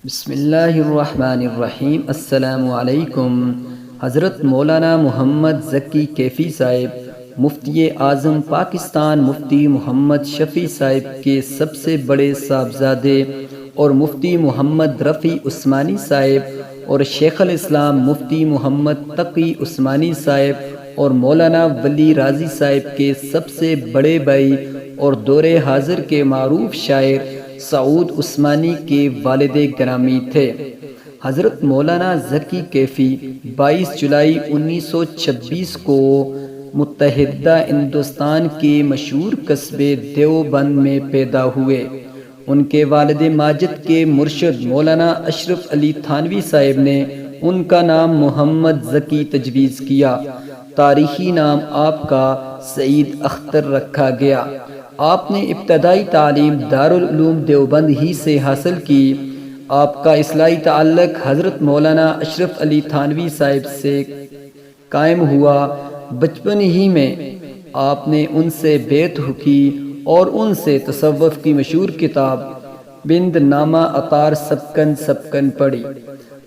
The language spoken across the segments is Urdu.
بسم اللہ الرحمن الرحیم۔ السلام علیکم۔ حضرت مولانا محمد ذکی کیفی صاحب مفتی اعظم پاکستان مفتی محمد شفیع صاحب کے سب سے بڑے صاحبزادے اور مفتی محمد رفیع عثمانی صاحب اور شیخ الاسلام مفتی محمد تقی عثمانی صاحب اور مولانا ولی راضی صاحب کے سب سے بڑے بھائی اور دور حاضر کے معروف شاعر سعود عثمانی کے والد گرامی تھے۔ حضرت مولانا ذکی کیفی 22 جولائی 1926 کو متحدہ ہندوستان کے مشہور قصبے دیوبند میں پیدا ہوئے۔ ان کے والد ماجد کے مرشد مولانا اشرف علی تھانوی صاحب نے ان کا نام محمد ذکی تجویز کیا۔ تاریخی نام آپ کا سعید اختر رکھا گیا۔ آپ نے ابتدائی تعلیم دارالعلوم دیوبند ہی سے حاصل کی۔ آپ کا اصلاحی تعلق حضرت مولانا اشرف علی تھانوی صاحب سے قائم ہوا۔ بچپن ہی میں آپ نے ان سے بیعت کی اور ان سے تصوف کی مشہور کتاب بند نامہ اطار سبکن پڑھی۔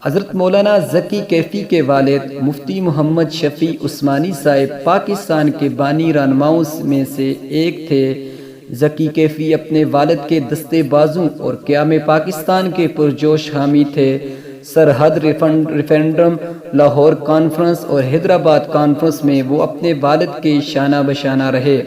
حضرت مولانا ذکی کیفی کے والد مفتی محمد شفیع عثمانی صاحب پاکستان کے بانی رہنماؤں میں سے ایک تھے۔ ذکی کیفی اپنے والد کے دستے بازوں اور قیام پاکستان کے پرجوش حامی تھے۔ سرحد ریفرنڈم، لاہور کانفرنس اور حیدرآباد کانفرنس میں وہ اپنے والد کے شانہ بشانہ رہے۔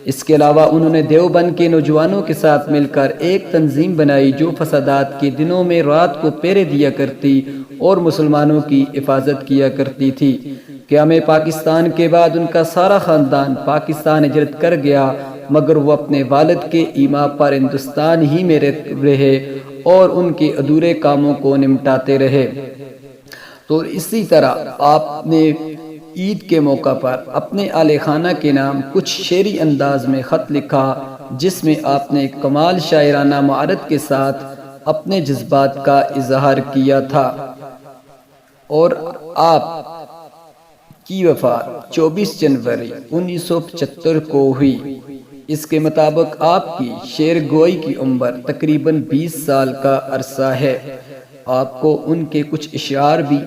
اس کے علاوہ انہوں نے دیوبند کے نوجوانوں کے ساتھ مل کر ایک تنظیم بنائی جو فسادات کے دنوں میں رات کو پہرے دیا کرتی اور مسلمانوں کی حفاظت کیا کرتی تھی۔ قیام پاکستان کے بعد ان کا سارا خاندان پاکستان ہجرت کر گیا، مگر وہ اپنے والد کے ایما پر ہندوستان ہی میں رہے اور ان کے ادھورے کاموں کو نمٹاتے رہے۔ تو اسی طرح آپ نے عید کے موقع پر اپنے اہل خانہ کے نام کچھ شعری انداز میں خط لکھا، جس میں آپ نے کمال شاعرانہ مہارت کے ساتھ اپنے جذبات کا اظہار کیا تھا۔ اور آپ کی وفات 24 جنوری 1975 کو ہوئی۔ اس کے مطابق آپ کی شعر گوئی کی عمر تقریباً 20 سال کا عرصہ ہے۔ آپ کو ان کے کچھ اشعار بھی